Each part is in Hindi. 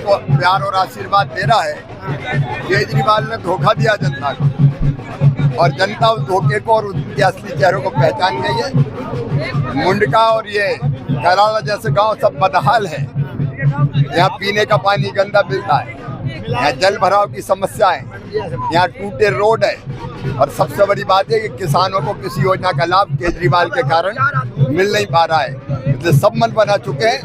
को प्यार और आशीर्वाद दे रहा है। केजरीवाल ने धोखा दिया जनता को और जनता उस धोखे को और उनके असली चेहरों को पहचान गई है। मुंडका और ये कराला जैसे गांव सब बदहाल है। यहाँ पीने का पानी गंदा मिलता है, यहाँ जल भराव की समस्या है, यहाँ टूटे रोड है और सबसे बड़ी बात है कि किसानों को किसी योजना का लाभ केजरीवाल के कारण मिल नहीं पा रहा है। इसलिए सब मन बना चुके हैं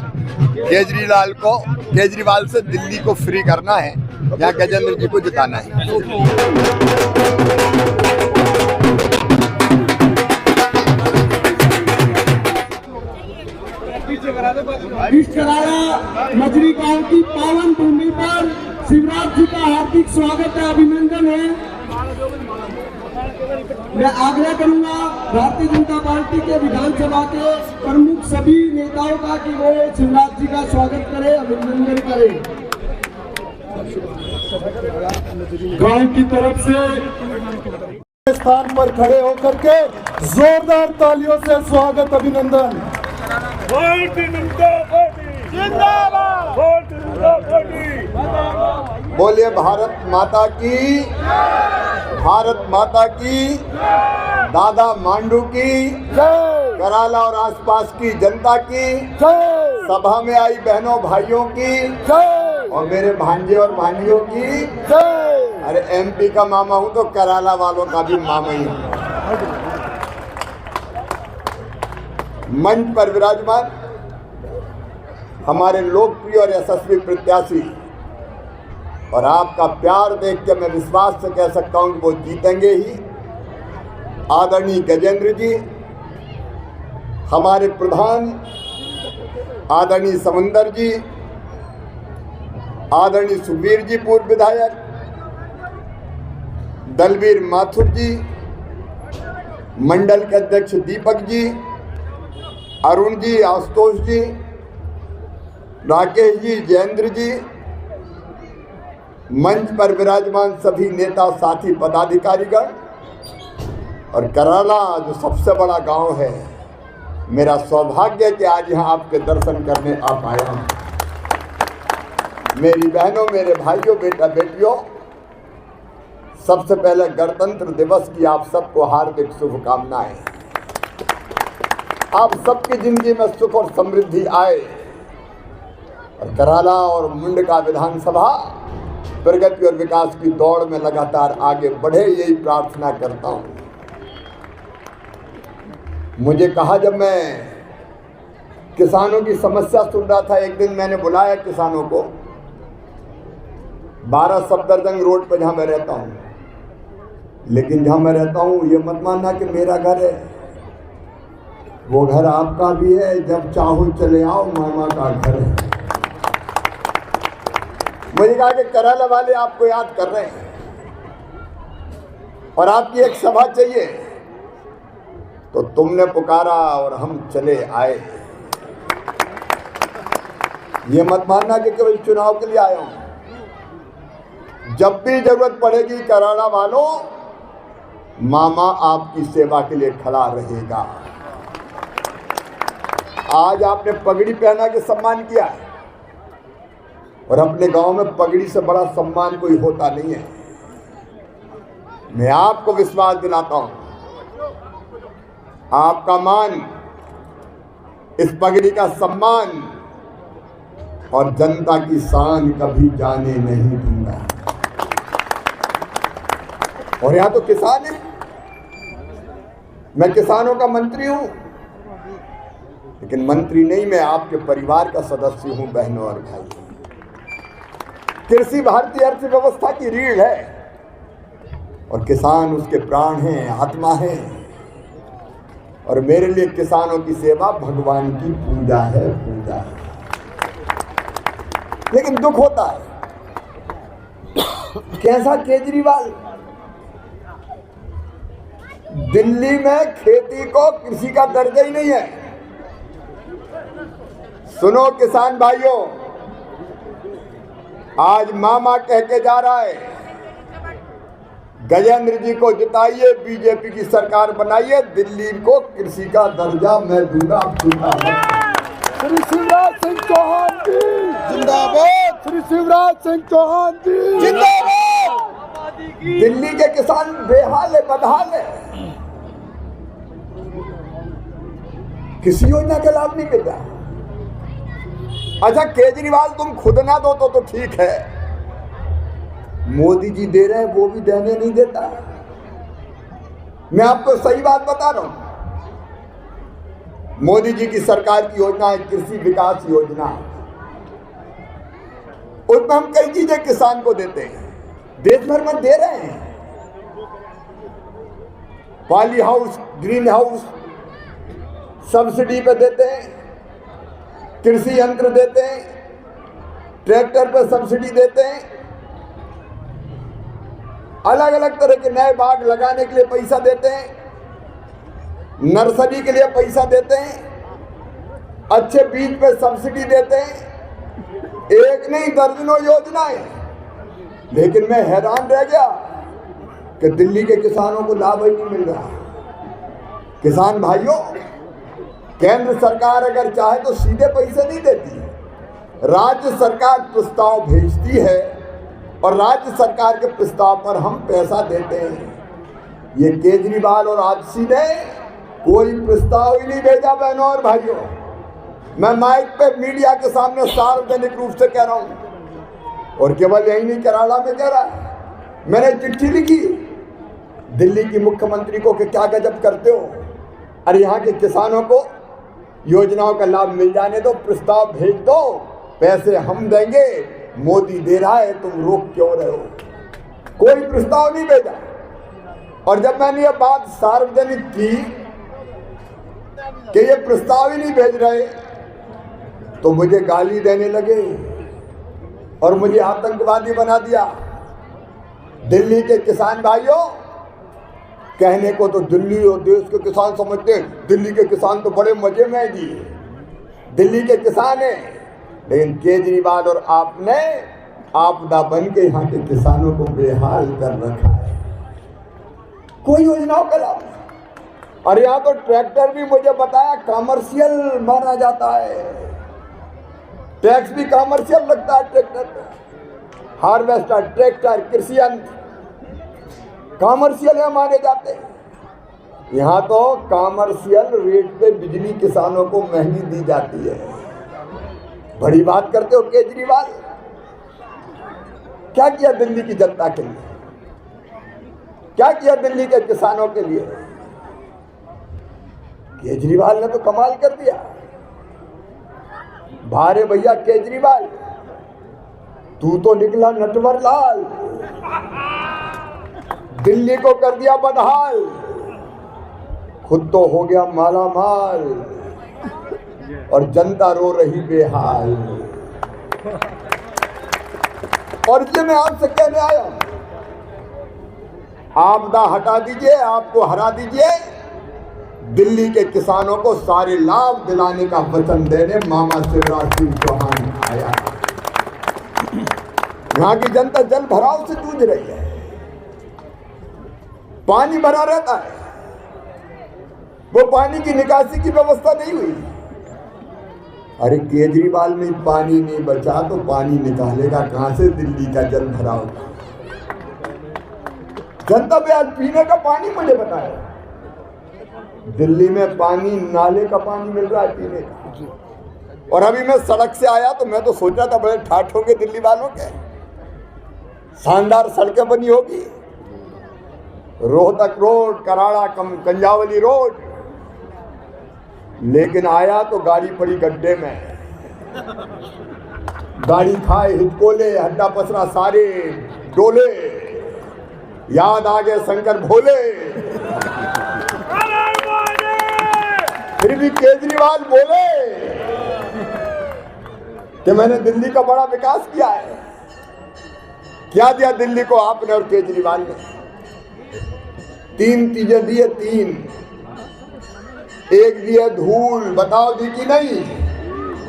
केजरीवाल से दिल्ली को फ्री करना है, यहाँ गजेंद्र जी को जिताना है। इस कराला मजरी गांव की पावन भूमि पर शिवराज जी का हार्दिक स्वागत है, अभिनंदन है। मैं आग्रह करूंगा भारतीय जनता पार्टी के विधानसभा के प्रमुख सभी नेताओं का कि वो शिवराज जी का स्वागत करें, अभिनंदन करें। गांव की तरफ से स्थान पर खड़े होकर के जोरदार तालियों से स्वागत, अभिनंदन। बोलिए भारत माता की, भारत माता की, दादा मांडू की, कराला और आसपास की जनता की, सभा में आई बहनों भाइयों की और मेरे भांजे और भांजियों की। अरे एमपी का मामा हूं तो कराला वालों का भी मामा ही हूं। मंच पर विराजमान हमारे लोकप्रिय और यशस्वी प्रत्याशी और आपका प्यार देख के मैं विश्वास से कह सकता हूं कि वो जीतेंगे ही। आदरणीय गजेंद्र जी, हमारे प्रधान आदरणीय समंदर जी, आदरणीय सुखबीर जी पूर्व विधायक, दलवीर माथुर जी, मंडल के अध्यक्ष दीपक जी, अरुण जी, आशुतोष जी, राकेश जी, जयेंद्र जी, मंच पर विराजमान सभी नेता साथी पदाधिकारीगण और कराला जो सबसे बड़ा गांव है, मेरा सौभाग्य है कि आज यहाँ आपके दर्शन करने आ पाया हूँ। मेरी बहनों, मेरे भाइयों, बेटा बेटियों, सबसे पहले गणतंत्र दिवस की आप सबको हार्दिक शुभकामनाएं। आप सबकी जिंदगी में सुख और समृद्धि आए और कराला और मुंडका विधानसभा प्रगति और विकास की दौड़ में लगातार आगे बढ़े, यही प्रार्थना करता हूं। मुझे कहा, जब मैं किसानों की समस्या सुन रहा था, एक दिन मैंने बुलाया किसानों को 12 सफदरजंग रोड पर जहां मैं रहता हूं, लेकिन जहां मैं रहता हूं ये मत मानना कि मेरा घर है, वो घर आपका भी है। जब चाहो चले आओ, मामा का घर है। मुझे कहा कि कराला वाले आपको याद कर रहे हैं और आपकी एक सभा चाहिए, तो तुमने पुकारा और हम चले आए। ये मत मानना कि केवल चुनाव के लिए आया हूं। जब भी जरूरत पड़ेगी कराला वालों, मामा आपकी सेवा के लिए खड़ा रहेगा। आज आपने पगड़ी पहना के सम्मान किया है और अपने गांव में पगड़ी से बड़ा सम्मान कोई होता नहीं है। मैं आपको विश्वास दिलाता हूं, आपका मान, इस पगड़ी का सम्मान और जनता की शान कभी जाने नहीं दूंगा। और यहां तो किसान है, मैं किसानों का मंत्री हूं, लेकिन मंत्री नहीं, मैं आपके परिवार का सदस्य हूं। बहनों और भाई, कृषि भारतीय अर्थव्यवस्था की रीढ़ है और किसान उसके प्राण हैं, आत्मा है। और मेरे लिए किसानों की सेवा भगवान की पूजा है, पूजा है। लेकिन दुख होता है, कैसा केजरीवाल दिल्ली में खेती को कृषि का दर्जा ही नहीं है। सुनो किसान भाइयों, आज मामा कह के जा रहा है, गजेंद्र जी को जिताइए, बीजेपी की सरकार बनाइए, दिल्ली को कृषि का दर्जा मैं दूंगा। श्री शिवराज सिंह चौहान जी जिंदाबाद, श्री शिवराज सिंह चौहान जी जिंदाबाद। दिल्ली के किसान बेहाल है, बदहाल है, किसी योजना का लाभ नहीं मिल रहा। अच्छा केजरीवाल तुम खुद ना दो तो ठीक है, मोदी जी दे रहे हैं वो भी देने नहीं देता। मैं आपको सही बात बता रहा हूं, मोदी जी की सरकार की योजना है कृषि विकास योजना, उसमें हम कई चीजें किसान को देते हैं, देश भर में दे रहे हैं। Poly house, green house subsidy पे देते हैं, कृषि यंत्र देते हैं, ट्रैक्टर पे सब्सिडी देते हैं, अलग अलग तरह के नए बाग लगाने के लिए पैसा देते हैं, नर्सरी के लिए पैसा देते हैं, अच्छे बीज पे सब्सिडी देते हैं, एक नहीं दर्जनों योजनाएं। लेकिन मैं हैरान रह गया कि दिल्ली के किसानों को लाभ ही नहीं मिल रहा। किसान भाइयों, केंद्र सरकार अगर चाहे तो सीधे पैसे नहीं देती, राज्य सरकार प्रस्ताव भेजती है और राज्य सरकार के प्रस्ताव पर हम पैसा देते हैं। ये केजरीवाल और आजसी ने कोई प्रस्ताव ही नहीं भेजा। बहनों और भाइयों, मैं माइक पे मीडिया के सामने सार्वजनिक रूप से कह रहा हूं, और केवल यही नहीं केरला में कह रहा, मैंने चिट्ठी लिखी दिल्ली की मुख्यमंत्री को कि क्या गजब करते हो, अरे यहाँ के किसानों को योजनाओं का लाभ मिल जाने दो, प्रस्ताव भेज दो, पैसे हम देंगे, मोदी दे रहा है तुम रोक क्यों रहे हो। कोई प्रस्ताव नहीं भेजा। और जब मैंने ये बात सार्वजनिक की कि ये प्रस्ताव ही नहीं भेज रहे, तो मुझे गाली देने लगे और मुझे आतंकवादी बना दिया। दिल्ली के किसान भाइयों, कहने को तो दिल्ली और देश के किसान समझते हैं, दिल्ली के किसान तो बड़े मजे में हैं जी, दिल्ली के किसान हैं, लेकिन केजरीवाल और आपने आपदा बन के यहाँ के किसानों को बेहाल कर रखा है। कोई योजनाओं का लाभ नहीं। और यहाँ तो ट्रैक्टर भी मुझे बताया कॉमर्शियल माना जाता है, टैक्स भी कॉमर्शियल लगता है ट्रैक्टर पे, हार्वेस्टर, ट्रैक्टर, कृषि यंत्र कॉमर्शियल है माने जाते हैं। यहाँ तो कॉमर्शियल रेट पे बिजली किसानों को महंगी दी जाती है। बड़ी बात करते हो केजरीवाल। क्या किया दिल्ली की जनता के लिए, क्या किया दिल्ली के किसानों के लिए? केजरीवाल ने तो कमाल कर दिया। भारे भैया केजरीवाल, तू तो निकला नटवर लाल, दिल्ली को कर दिया बदहाल, खुद तो हो गया माला माल, और जनता रो रही बेहाल। और इसलिए मैं आपसे कहने आया, आपदा हटा दीजिए, आपको हरा दीजिए, दिल्ली के किसानों को सारे लाभ दिलाने का वचन देने मामा शिवराज सिंह चौहान आया। यहाँ की जनता जल भराव से जूझ रही है, पानी भरा रहता है, वो पानी की निकासी की व्यवस्था नहीं हुई। अरे केजरीवाल में पानी नहीं बचा तो पानी निकालेगा कहां से दिल्ली का जल भराव? जनता पे आज पीने का पानी मुझे बताया, दिल्ली में पानी नाले का पानी मिल रहा है पीने का। और अभी मैं सड़क से आया तो मैं तो सोच रहा था बड़े ठाठ होंगे दिल्ली वालों के, शानदार सड़कें बनी होगी, रोहतक रोड, कराड़ा कंजावली रोड, लेकिन आया तो गाड़ी पड़ी गड्ढे में, गाड़ी खाए हिचकोले, हड्डा पसरा सारे डोले, याद आ गए शंकर भोले। फिर भी केजरीवाल बोले कि मैंने दिल्ली का बड़ा विकास किया है। क्या दिया दिल्ली को आपने और केजरीवाल ने? 3 चीजें दी है, 3। एक दी है धूल, बताओ दी की नहीं?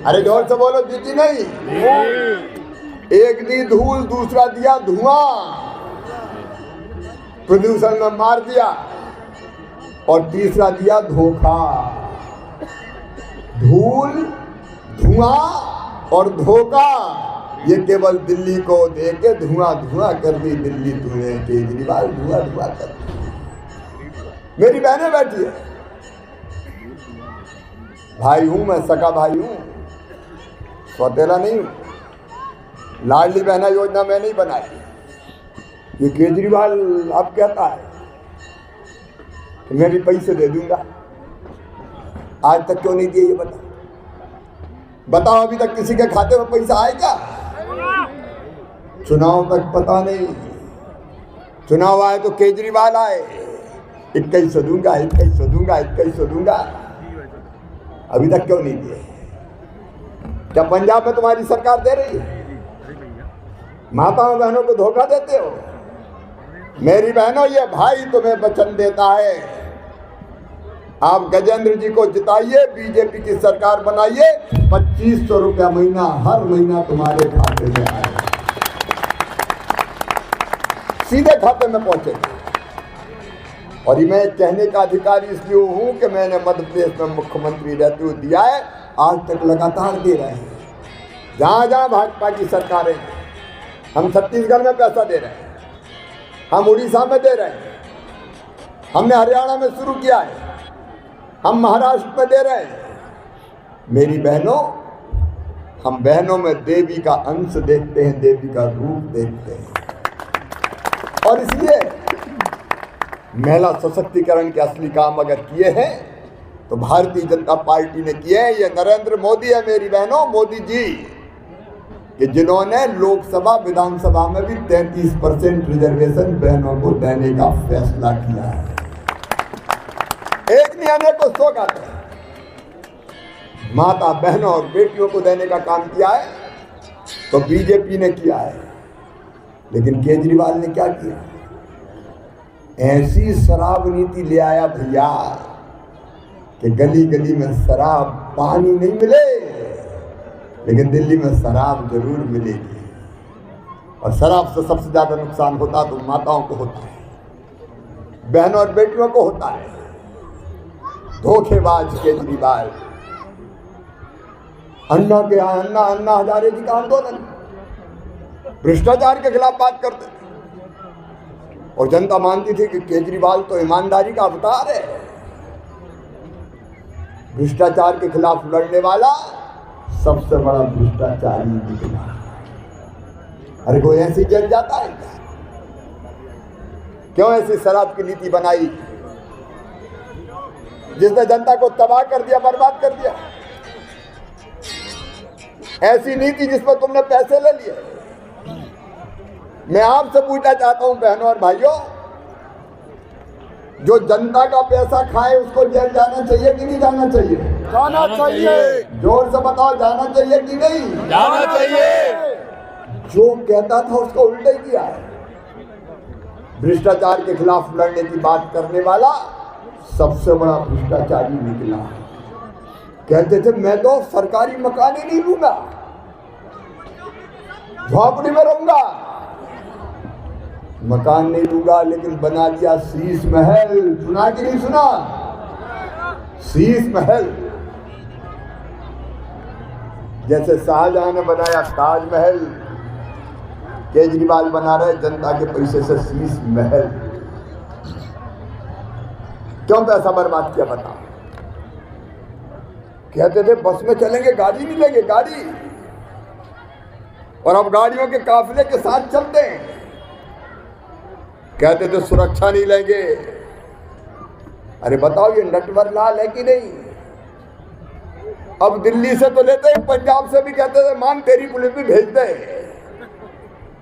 अरे जोर से बोलो, दी की नहीं? एक दी धूल, दूसरा दिया धुआं, प्रदूषण में मार दिया, और तीसरा दिया धोखा। धूल, धुआं और धोखा, ये केवल दिल्ली को देके धुआं धुआं कर दी दिल्ली तूने केजरीवाल, धुआं धुआं कर दी। मेरी बहनें बैठी है, भाई हूं मैं, सका भाई हूं, सौतेला नहीं हूं। लाडली बहना योजना मैं नहीं बनाई, ये केजरीवाल अब कहता है कि मैं भी पैसे दे दूंगा। आज तक क्यों नहीं दिए ये बताओ, अभी तक किसी के खाते में पैसा आए क्या? चुनाव तक पता नहीं, चुनाव आए तो केजरीवाल आए, 2100 दूंगा, 2100 दूंगा, 2100 दूंगा। अभी तक क्यों नहीं दिए? क्या पंजाब में तुम्हारी सरकार दे रही है? माताओं बहनों को धोखा देते हो। मेरी बहनों, ये भाई तुम्हें वचन देता है, आप गजेंद्र जी को जिताइए, बीजेपी की सरकार बनाइए, 2500 रुपया महीना हर महीना तुम्हारे खाते में आए, सीधे खाते में पहुंचेगा। और ये मैं कहने का अधिकारी इसलिए हूं कि मैंने मध्य प्रदेश में मुख्यमंत्री रहते हुए दिया है, आज तक लगातार दे रहे हैं। जहां जहां भाजपा की सरकारें, हम छत्तीसगढ़ में पैसा दे रहे हैं, हम उड़ीसा में दे रहे हैं, हमने हरियाणा में शुरू किया है, हम महाराष्ट्र में दे रहे हैं। मेरी बहनों, हम बहनों में देवी का अंश देखते हैं, देवी का रूप देखते हैं। और इसलिए महिला सशक्तिकरण के असली काम अगर किए हैं तो भारतीय जनता पार्टी ने किए हैं। ये नरेंद्र मोदी है मेरी बहनों, मोदी जी, कि जिन्होंने लोकसभा विधानसभा में भी 33% रिजर्वेशन बहनों को देने का फैसला किया है। एक नहीं अनेक को 100 का माता बहनों और बेटियों को देने का काम किया है तो बीजेपी ने किया है। लेकिन केजरीवाल ने क्या किया? ऐसी शराब नीति ले आया भैया कि गली गली में शराब पानी नहीं मिले, लेकिन दिल्ली में शराब जरूर मिलेगी। और शराब से सबसे ज्यादा नुकसान होता तो माताओं को होता है, बहनों और बेटियों को होता है। धोखेबाज केजरीवाल, अन्ना हजारे जी का आंदोलन भ्रष्टाचार के खिलाफ बात करते थे और जनता मानती थी कि केजरीवाल तो ईमानदारी का अवतार है। भ्रष्टाचार के खिलाफ लड़ने वाला सबसे बड़ा भ्रष्टाचारी निकला। अरे कोई ऐसी जेल जाता है क्या? क्यों ऐसी शराब की नीति बनाई जिसने जनता को तबाह कर दिया, बर्बाद कर दिया? ऐसी नीति जिसमें तुमने पैसे ले लिए। मैं आपसे पूछना चाहता हूं बहनों और भाइयों, जो जनता का पैसा खाए उसको जेल जाना चाहिए कि नहीं जाना चाहिए? जाना चाहिए। जोर से बताओ, जाना चाहिए कि नहीं? जाना चाहिए। जो कहता था उसको उल्टा ही किया है। भ्रष्टाचार के खिलाफ लड़ने की बात करने वाला सबसे बड़ा भ्रष्टाचारी निकला। कहते थे मैं तो सरकारी मकान ही नहीं लूंगा, झोपड़ी में रहूंगा, मकान नहीं लूंगा, लेकिन बना दिया शीश महल। सुना कि नहीं सुना? शीश महल। जैसे शाहजहां ने बनाया ताजमहल, केजरीवाल बना रहे जनता के पैसे से शीश महल। क्यों पैसा बर्बाद किया बताओ? कहते थे बस में चलेंगे, गाड़ी नहीं लेंगे, गाड़ी। और अब गाड़ियों के काफिले के साथ चलते हैं। कहते थे सुरक्षा नहीं लेंगे। अरे बताओ ये नटवर लाल है कि नहीं? अब दिल्ली से तो लेते हैं, पंजाब से भी कहते थे मान तेरी पुलिस भी भेज दे।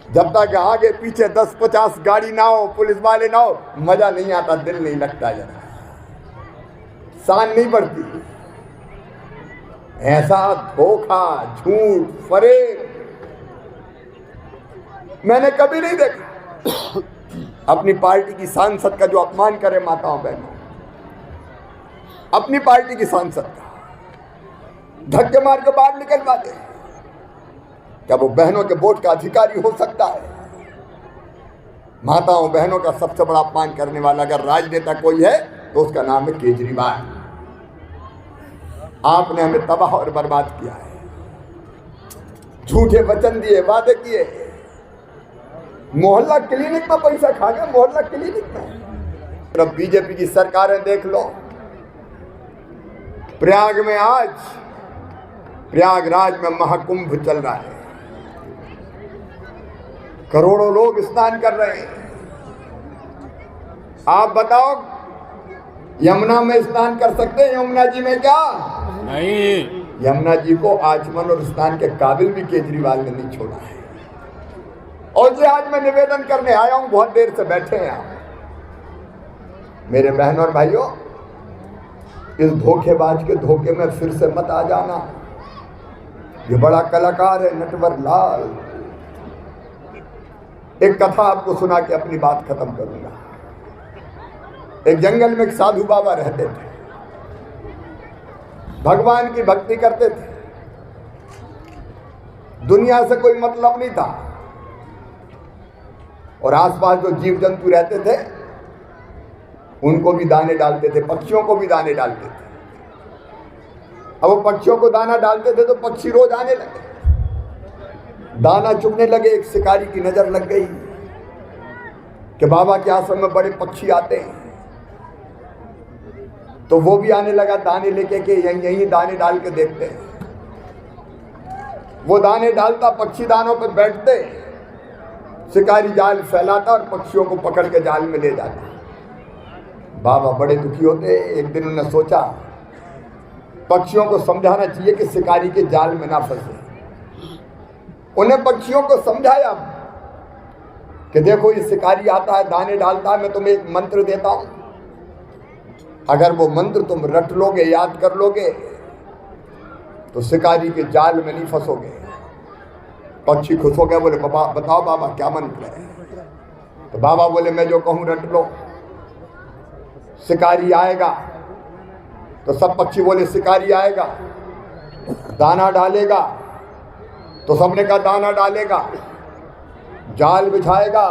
जब तक आगे पीछे 10-50 गाड़ी ना हो, पुलिस वाले ना हो, मजा नहीं आता, दिल नहीं लगता, जरा शान नहीं बढ़ती। ऐसा धोखा, झूठ, फरेब मैंने कभी नहीं देखा। अपनी पार्टी की सांसद का जो अपमान करे माताओं बहनों, अपनी पार्टी की सांसद का धक्के मार के बाहर निकलवा दे, क्या वो बहनों के वोट का अधिकारी हो सकता है? माताओं बहनों का सबसे बड़ा अपमान करने वाला अगर राजनेता कोई है तो उसका नाम है केजरीवाल। आपने हमें तबाह और बर्बाद किया है। झूठे वचन दिए, वादे किए, मोहल्ला क्लिनिक में पैसा खा गए, मोहल्ला क्लिनिक में। अब बीजेपी की सरकारें देख लो, प्रयाग में आज प्रयागराज में महाकुंभ चल रहा है, करोड़ों लोग स्नान कर रहे हैं। आप बताओ यमुना में स्नान कर सकते हैं? यमुना जी में क्या नहीं। यमुना जी को आचमन और स्नान के काबिल भी केजरीवाल ने नहीं छोड़ा है। और ये आज मैं निवेदन करने आया हूं, बहुत देर से बैठे हैं आप मेरे बहनों और भाइयों, इस धोखेबाज के धोखे में फिर से मत आ जाना। ये बड़ा कलाकार है नटवर लाल। एक कथा आपको सुना के अपनी बात खत्म करूंगा। एक जंगल में एक साधु बाबा रहते थे, भगवान की भक्ति करते थे, दुनिया से कोई मतलब नहीं था, और आसपास जो जीव जंतु रहते थे उनको भी दाने डालते थे, पक्षियों को भी दाने डालते थे। अब वो पक्षियों को दाना डालते थे तो पक्षी रोज आने लगे, दाना चुगने लगे। एक शिकारी की नजर लग गई कि बाबा के आश्रम में बड़े पक्षी आते हैं, तो वो भी आने लगा दाने लेके के यहीं दाने डाल के देखते हैं। वो दाने डालता, पक्षी दानों पर बैठते, शिकारी जाल फैलाता और पक्षियों को पकड़ के जाल में ले जाता। बाबा बड़े दुखी होते। एक दिन उन्होंने सोचा पक्षियों को समझाना चाहिए कि शिकारी के जाल में ना फंसे। उन्हें पक्षियों को समझाया कि देखो ये शिकारी आता है, दाने डालता है, मैं तुम्हें एक मंत्र देता हूं, अगर वो मंत्र तुम रट लोगे, याद कर लोगे, तो शिकारी के जाल में नहीं फंसोगे। पक्षी खुश हो गए, बोले बाबा बताओ बाबा क्या मंत्र है। तो बाबा बोले मैं जो कहूं रट लो, शिकारी आएगा। तो सब पक्षी बोले शिकारी आएगा, दाना डालेगा, तो सबने कहा दाना डालेगा। जाल बिछाएगा,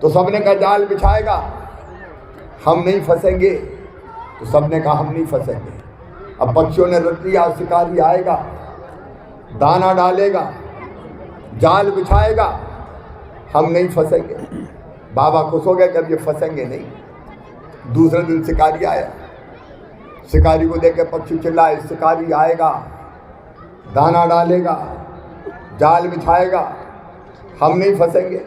तो सबने कहा जाल बिछाएगा। हम नहीं फंसेंगे, तो सबने कहा हम नहीं फंसेंगे। अब पक्षियों ने रट लिया, शिकारी आएगा, दाना डालेगा, जाल बिछाएगा, हम नहीं फंसेंगे। बाबा खुश हो गए कि अब ये फंसेंगे नहीं। दूसरे दिन शिकारी आया, शिकारी को देख के पक्षी चिल्लाए शिकारी आएगा, दाना डालेगा, जाल बिछाएगा, हम नहीं फंसेंगे।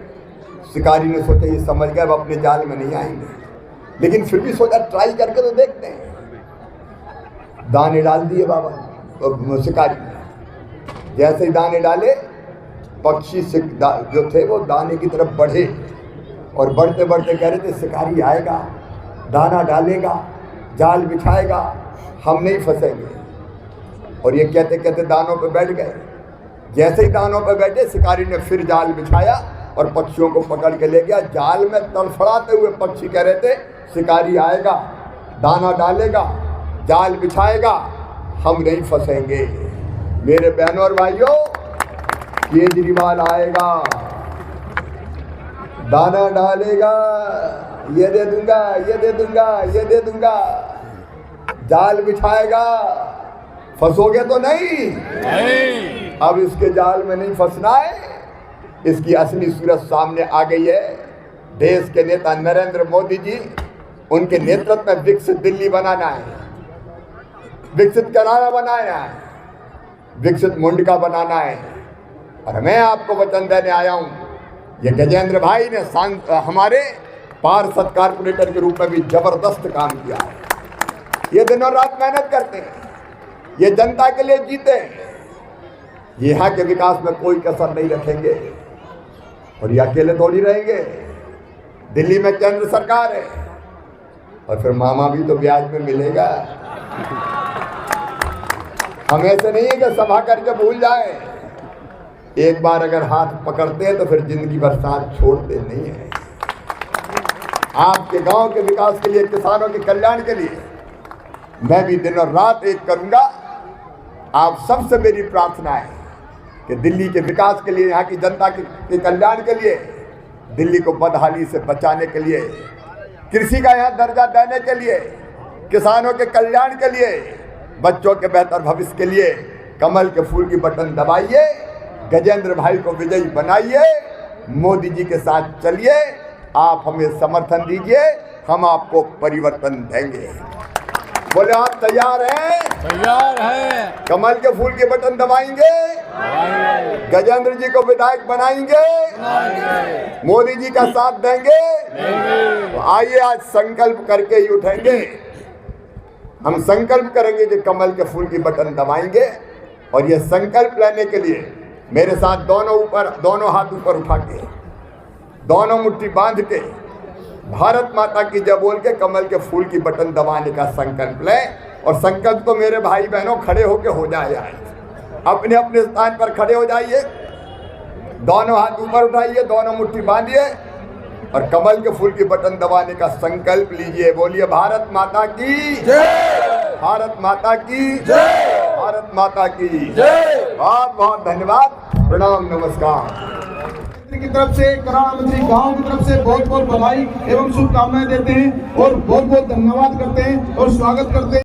शिकारी ने सोचा ये समझ गए अब अपने जाल में नहीं आएंगे, लेकिन फिर भी सोचा ट्राई करके तो देखते हैं। दाने डाल दिए बाबा शिकारी ने। जैसे ही दाने डाले, पक्षी जो थे वो दाने की तरफ बढ़े, और बढ़ते बढ़ते कह रहे थे शिकारी आएगा, दाना डालेगा, जाल बिछाएगा, हम नहीं फंसेंगे। और ये कहते कहते दानों पे बैठ गए। जैसे ही दानों पे बैठे, शिकारी ने फिर जाल बिछाया और पक्षियों को पकड़ के ले गया। जाल में तड़फड़ाते हुए पक्षी कह रहे थे शिकारी आएगा, दाना डालेगा, जाल बिछाएगा, हम नहीं फंसेंगे। मेरे बहनों और भाइयों, केजरीवाल आएगा, दाना डालेगा, ये दे दूंगा, ये दे दूंगा, ये दे दूंगा, जाल बिछाएगा, फंसोगे तो नहीं। अब इसके जाल में नहीं फंसना है। इसकी असली सूरत सामने आ गई है। देश के नेता नरेंद्र मोदी जी, उनके नेतृत्व में विकसित दिल्ली बनाना है, विकसित कराना बनाना है, विकसित मुंडका बनाना है। और मैं आपको वचन देने आया हूं, ये गजेंद्र भाई ने हमारे पार्षद कारपोरेटर के रूप में भी जबरदस्त काम किया है। ये दिनों रात मेहनत करते हैं, ये जनता के लिए जीते हैं। यहाँ के विकास में कोई कसर नहीं रखेंगे, और ये अकेले थोड़ी रहेंगे। दिल्ली में केंद्र सरकार है, और फिर मामा भी तो ब्याज में मिलेगा। हम ऐसे नहीं है कि सभा करके भूल जाए। एक बार अगर हाथ पकड़ते हैं तो फिर जिंदगी भर साथ छोड़ते नहीं है। आपके गांव के विकास के लिए, किसानों के कल्याण के लिए मैं भी दिन और रात एक करूंगा। आप सबसे मेरी प्रार्थना है कि दिल्ली के विकास के लिए, यहाँ की जनता के कल्याण के लिए, दिल्ली को बदहाली से बचाने के लिए, कृषि का यहाँ दर्जा देने के लिए, किसानों के कल्याण के लिए, बच्चों के बेहतर भविष्य के लिए कमल के फूल की बटन दबाइए गजेंद्र भाई को विजयी बनाइए, मोदी जी के साथ चलिए, आप हमें समर्थन दीजिए, हम आपको परिवर्तन देंगे। बोले आप तैयार हैं? तैयार है। कमल के फूल के बटन दबाएंगे, गजेंद्र जी को विधायक बनाएंगे, मोदी जी का साथ देंगे। तो आइए आज संकल्प करके ही उठेंगे। हम संकल्प करेंगे कि कमल के फूल की बटन दबाएंगे, और ये संकल्प लेने के लिए मेरे साथ दोनों हाथ ऊपर उठा के, दोनों मुट्ठी बांध के, भारत माता की जय बोल के कमल के फूल की बटन दबाने का संकल्प लें। और संकल्प तो मेरे भाई बहनों खड़े होके हो जाए, अपने अपने स्थान पर खड़े हो जाइए, दोनों हाथ ऊपर उठाइए, दोनों मुट्ठी बांधिए और कमल के फूल की बटन दबाने का संकल्प लीजिए। बोलिए भारत माता की जय, भारत माता की जय, भारत माता की जय। बहुत बहुत धन्यवाद, प्रणाम, नमस्कार। की तरफ से, कराना मंत्री गांव की तरफ से बहुत बहुत बधाई एवं शुभकामनाएं देते हैं और बहुत बहुत धन्यवाद करते हैं और स्वागत करते हैं।